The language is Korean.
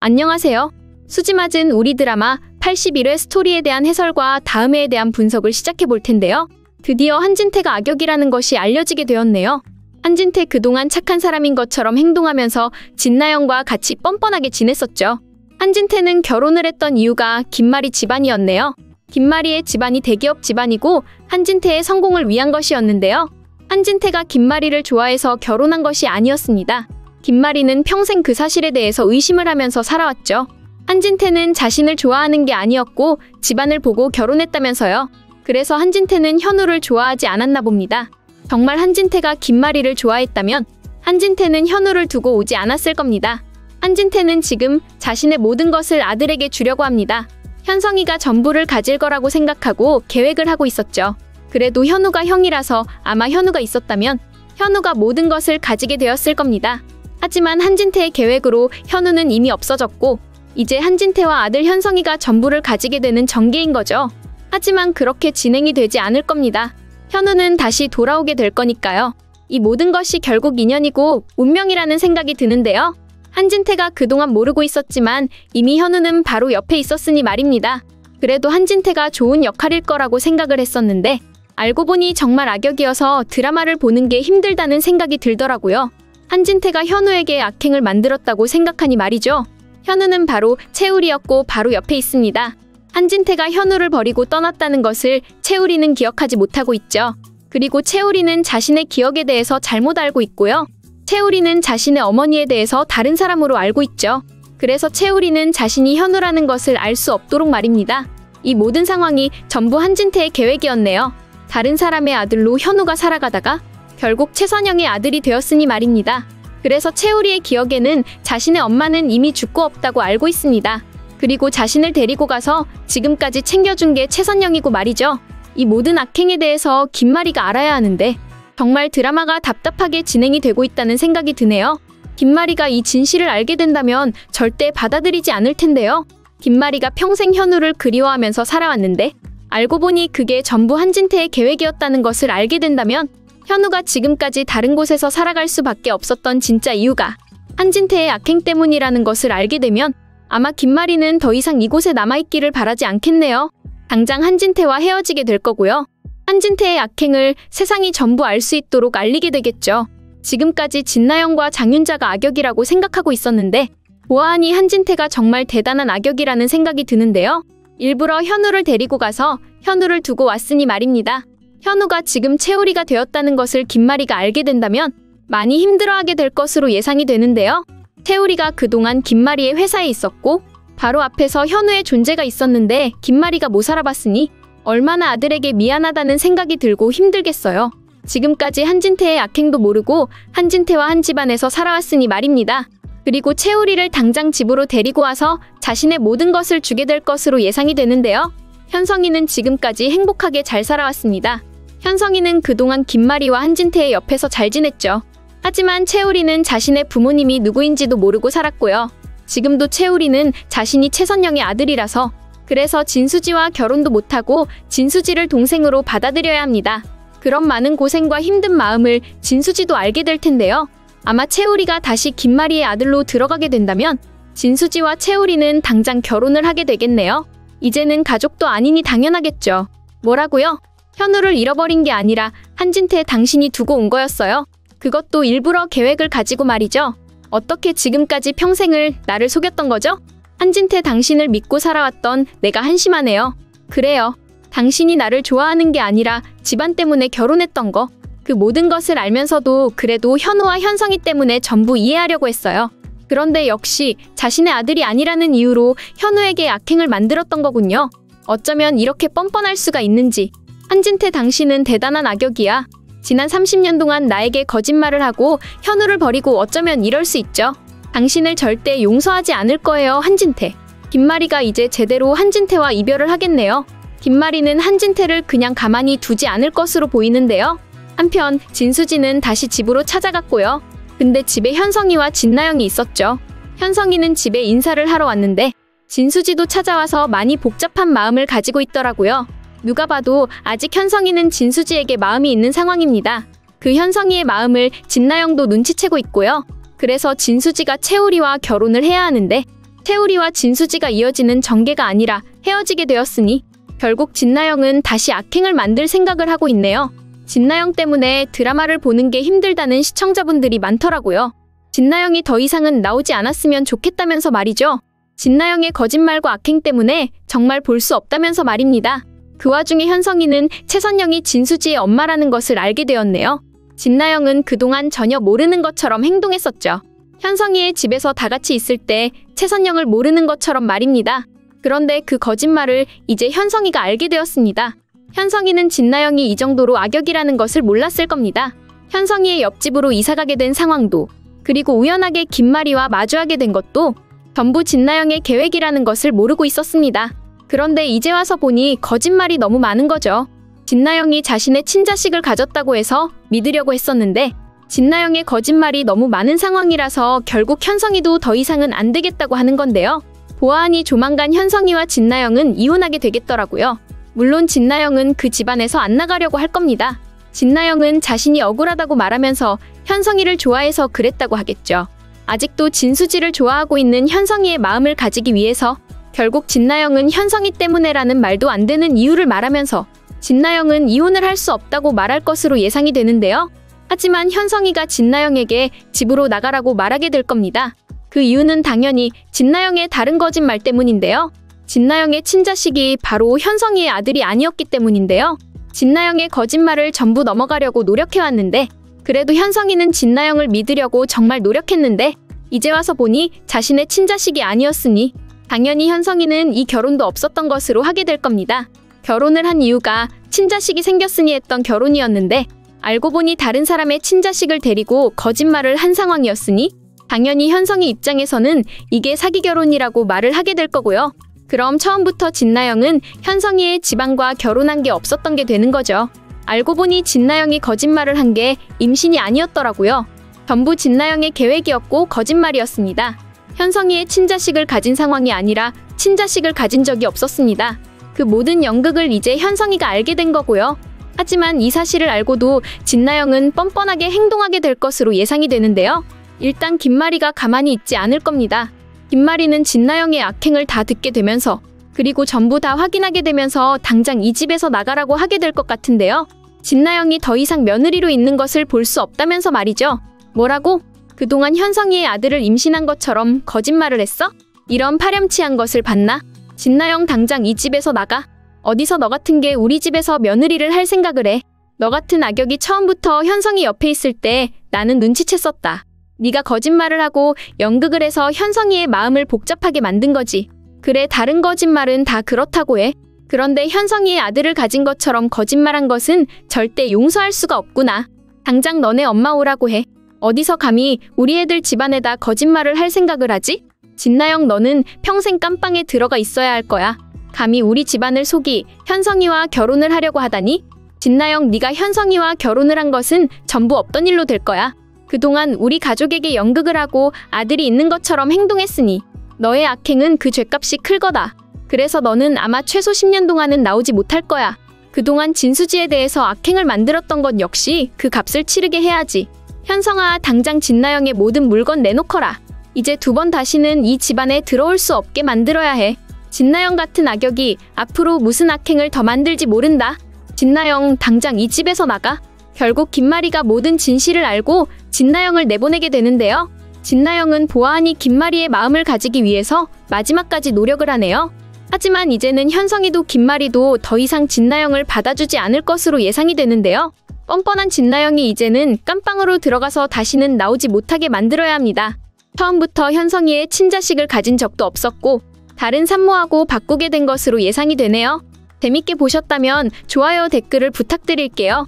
안녕하세요. 수지 맞은 우리 드라마 81회 스토리에 대한 해설과 다음 회에 대한 분석을 시작해 볼 텐데요. 드디어 한진태가 악역이라는 것이 알려지게 되었네요. 한진태 그동안 착한 사람인 것처럼 행동하면서 진나영과 같이 뻔뻔하게 지냈었죠. 한진태는 결혼을 했던 이유가 김마리 집안이었네요. 김마리의 집안이 대기업 집안이고 한진태의 성공을 위한 것이었는데요. 한진태가 김마리를 좋아해서 결혼한 것이 아니었습니다. 김마리는 평생 그 사실에 대해서 의심을 하면서 살아왔죠. 한진태는 자신을 좋아하는 게 아니었고 집안을 보고 결혼했다면서요. 그래서 한진태는 현우를 좋아하지 않았나 봅니다. 정말 한진태가 김마리를 좋아했다면 한진태는 현우를 두고 오지 않았을 겁니다. 한진태는 지금 자신의 모든 것을 아들에게 주려고 합니다. 현성이가 전부를 가질 거라고 생각하고 계획을 하고 있었죠. 그래도 현우가 형이라서 아마 현우가 있었다면 현우가 모든 것을 가지게 되었을 겁니다. 하지만 한진태의 계획으로 현우는 이미 없어졌고 이제 한진태와 아들 현성이가 전부를 가지게 되는 전개인 거죠. 하지만 그렇게 진행이 되지 않을 겁니다. 현우는 다시 돌아오게 될 거니까요. 이 모든 것이 결국 인연이고 운명이라는 생각이 드는데요. 한진태가 그동안 모르고 있었지만 이미 현우는 바로 옆에 있었으니 말입니다. 그래도 한진태가 좋은 역할일 거라고 생각을 했었는데 알고 보니 정말 악역이어서 드라마를 보는 게 힘들다는 생각이 들더라고요. 한진태가 현우에게 악행을 만들었다고 생각하니 말이죠. 현우는 바로 채울이었고 바로 옆에 있습니다. 한진태가 현우를 버리고 떠났다는 것을 채울이는 기억하지 못하고 있죠. 그리고 채울이는 자신의 기억에 대해서 잘못 알고 있고요. 채울이는 자신의 어머니에 대해서 다른 사람으로 알고 있죠. 그래서 채울이는 자신이 현우라는 것을 알 수 없도록 말입니다. 이 모든 상황이 전부 한진태의 계획이었네요. 다른 사람의 아들로 현우가 살아가다가 결국 최선영의 아들이 되었으니 말입니다. 그래서 채울이의 기억에는 자신의 엄마는 이미 죽고 없다고 알고 있습니다. 그리고 자신을 데리고 가서 지금까지 챙겨준 게 최선영이고 말이죠. 이 모든 악행에 대해서 김마리가 알아야 하는데 정말 드라마가 답답하게 진행이 되고 있다는 생각이 드네요. 김마리가 이 진실을 알게 된다면 절대 받아들이지 않을 텐데요. 김마리가 평생 현우를 그리워하면서 살아왔는데 알고 보니 그게 전부 한진태의 계획이었다는 것을 알게 된다면 현우가 지금까지 다른 곳에서 살아갈 수밖에 없었던 진짜 이유가 한진태의 악행 때문이라는 것을 알게 되면 아마 김마리는 더 이상 이곳에 남아있기를 바라지 않겠네요. 당장 한진태와 헤어지게 될 거고요. 한진태의 악행을 세상이 전부 알 수 있도록 알리게 되겠죠. 지금까지 진나영과 장윤자가 악역이라고 생각하고 있었는데 보아하니 한진태가 정말 대단한 악역이라는 생각이 드는데요. 일부러 현우를 데리고 가서 현우를 두고 왔으니 말입니다. 현우가 지금 채울이가 되었다는 것을 김마리가 알게 된다면 많이 힘들어하게 될 것으로 예상이 되는데요. 채울이가 그동안 김마리의 회사에 있었고 바로 앞에서 현우의 존재가 있었는데 김마리가 못 알아봤으니 얼마나 아들에게 미안하다는 생각이 들고 힘들겠어요. 지금까지 한진태의 악행도 모르고 한진태와 한 집안에서 살아왔으니 말입니다. 그리고 채울이를 당장 집으로 데리고 와서 자신의 모든 것을 주게 될 것으로 예상이 되는데요. 현성이는 지금까지 행복하게 잘 살아왔습니다. 현성이는 그동안 김마리와 한진태의 옆에서 잘 지냈죠. 하지만 채울이는 자신의 부모님이 누구인지도 모르고 살았고요. 지금도 채울이는 자신이 최선영의 아들이라서 그래서 진수지와 결혼도 못하고 진수지를 동생으로 받아들여야 합니다. 그런 많은 고생과 힘든 마음을 진수지도 알게 될 텐데요. 아마 채울이가 다시 김마리의 아들로 들어가게 된다면 진수지와 채울이는 당장 결혼을 하게 되겠네요. 이제는 가족도 아니니 당연하겠죠. 뭐라고요? 현우를 잃어버린 게 아니라 한진태 당신이 두고 온 거였어요. 그것도 일부러 계획을 가지고 말이죠. 어떻게 지금까지 평생을 나를 속였던 거죠? 한진태 당신을 믿고 살아왔던 내가 한심하네요. 그래요. 당신이 나를 좋아하는 게 아니라 집안 때문에 결혼했던 거. 그 모든 것을 알면서도 그래도 현우와 현성이 때문에 전부 이해하려고 했어요. 그런데 역시 자신의 아들이 아니라는 이유로 현우에게 악행을 만들었던 거군요. 어쩌면 이렇게 뻔뻔할 수가 있는지. 한진태 당신은 대단한 악역이야. 지난 30년 동안 나에게 거짓말을 하고 현우를 버리고 어쩌면 이럴 수 있죠. 당신을 절대 용서하지 않을 거예요, 한진태. 김마리가 이제 제대로 한진태와 이별을 하겠네요. 김마리는 한진태를 그냥 가만히 두지 않을 것으로 보이는데요. 한편 진수지는 다시 집으로 찾아갔고요. 근데 집에 현성이와 진나영이 있었죠. 현성이는 집에 인사를 하러 왔는데 진수지도 찾아와서 많이 복잡한 마음을 가지고 있더라고요. 누가 봐도 아직 현성이는 진수지에게 마음이 있는 상황입니다. 그 현성이의 마음을 진나영도 눈치채고 있고요. 그래서 진수지가 채울이와 결혼을 해야 하는데 태우리와 진수지가 이어지는 전개가 아니라 헤어지게 되었으니 결국 진나영은 다시 악행을 만들 생각을 하고 있네요. 진나영 때문에 드라마를 보는 게 힘들다는 시청자분들이 많더라고요. 진나영이 더 이상은 나오지 않았으면 좋겠다면서 말이죠. 진나영의 거짓말과 악행 때문에 정말 볼 수 없다면서 말입니다. 그 와중에 현성이는 최선영이 진수지의 엄마라는 것을 알게 되었네요. 진나영은 그동안 전혀 모르는 것처럼 행동했었죠. 현성이의 집에서 다 같이 있을 때 최선영을 모르는 것처럼 말입니다. 그런데 그 거짓말을 이제 현성이가 알게 되었습니다. 현성이는 진나영이 이 정도로 악역이라는 것을 몰랐을 겁니다. 현성이의 옆집으로 이사가게 된 상황도, 그리고 우연하게 김마리와 마주하게 된 것도 전부 진나영의 계획이라는 것을 모르고 있었습니다. 그런데 이제 와서 보니 거짓말이 너무 많은 거죠. 진나영이 자신의 친자식을 가졌다고 해서 믿으려고 했었는데 진나영의 거짓말이 너무 많은 상황이라서 결국 현성이도 더 이상은 안 되겠다고 하는 건데요. 보아하니 조만간 현성이와 진나영은 이혼하게 되겠더라고요. 물론 진나영은 그 집안에서 안 나가려고 할 겁니다. 진나영은 자신이 억울하다고 말하면서 현성이를 좋아해서 그랬다고 하겠죠. 아직도 진수지를 좋아하고 있는 현성이의 마음을 가지기 위해서 결국 진나영은 현성이 때문에라는 말도 안 되는 이유를 말하면서 진나영은 이혼을 할 수 없다고 말할 것으로 예상이 되는데요. 하지만 현성이가 진나영에게 집으로 나가라고 말하게 될 겁니다. 그 이유는 당연히 진나영의 다른 거짓말 때문인데요. 진나영의 친자식이 바로 현성이의 아들이 아니었기 때문인데요. 진나영의 거짓말을 전부 넘어가려고 노력해왔는데 그래도 현성이는 진나영을 믿으려고 정말 노력했는데 이제 와서 보니 자신의 친자식이 아니었으니 당연히 현성이는 이 결혼도 없었던 것으로 하게 될 겁니다. 결혼을 한 이유가 친자식이 생겼으니 했던 결혼이었는데 알고 보니 다른 사람의 친자식을 데리고 거짓말을 한 상황이었으니 당연히 현성이 입장에서는 이게 사기 결혼이라고 말을 하게 될 거고요. 그럼 처음부터 진나영은 현성이의 집안과 결혼한 게 없었던 게 되는 거죠. 알고 보니 진나영이 거짓말을 한 게 임신이 아니었더라고요. 전부 진나영의 계획이었고 거짓말이었습니다. 현성이의 친자식을 가진 상황이 아니라 친자식을 가진 적이 없었습니다. 그 모든 연극을 이제 현성이가 알게 된 거고요. 하지만 이 사실을 알고도 진나영은 뻔뻔하게 행동하게 될 것으로 예상이 되는데요. 일단 김마리가 가만히 있지 않을 겁니다. 김마리는 진나영의 악행을 다 듣게 되면서 그리고 전부 다 확인하게 되면서 당장 이 집에서 나가라고 하게 될 것 같은데요. 진나영이 더 이상 며느리로 있는 것을 볼 수 없다면서 말이죠. 뭐라고? 그동안 현성이의 아들을 임신한 것처럼 거짓말을 했어? 이런 파렴치한 것을 봤나? 진나영 당장 이 집에서 나가. 어디서 너 같은 게 우리 집에서 며느리를 할 생각을 해. 너 같은 악역이 처음부터 현성이 옆에 있을 때 나는 눈치챘었다. 네가 거짓말을 하고 연극을 해서 현성이의 마음을 복잡하게 만든 거지. 그래, 다른 거짓말은 다 그렇다고 해. 그런데 현성이의 아들을 가진 것처럼 거짓말한 것은 절대 용서할 수가 없구나. 당장 너네 엄마 오라고 해. 어디서 감히 우리 애들 집안에다 거짓말을 할 생각을 하지? 진나영, 너는 평생 깜빵에 들어가 있어야 할 거야. 감히 우리 집안을 속이 현성이와 결혼을 하려고 하다니? 진나영, 네가 현성이와 결혼을 한 것은 전부 없던 일로 될 거야. 그동안 우리 가족에게 연극을 하고 아들이 있는 것처럼 행동했으니 너의 악행은 그 죗값이 클 거다. 그래서 너는 아마 최소 10년 동안은 나오지 못할 거야. 그동안 진수지에 대해서 악행을 만들었던 것 역시 그 값을 치르게 해야지. 현성아, 당장 진나영의 모든 물건 내놓거라. 이제 두 번 다시는 이 집안에 들어올 수 없게 만들어야 해. 진나영 같은 악역이 앞으로 무슨 악행을 더 만들지 모른다. 진나영, 당장 이 집에서 나가. 결국 김마리가 모든 진실을 알고 진나영을 내보내게 되는데요. 진나영은 보아하니 김마리의 마음을 가지기 위해서 마지막까지 노력을 하네요. 하지만 이제는 현성이도 김마리도 더 이상 진나영을 받아주지 않을 것으로 예상이 되는데요. 뻔뻔한 진나영이 이제는 깜빵으로 들어가서 다시는 나오지 못하게 만들어야 합니다. 처음부터 현성이의 친자식을 가진 적도 없었고 다른 산모하고 바꾸게 된 것으로 예상이 되네요. 재밌게 보셨다면 좋아요, 댓글을 부탁드릴게요.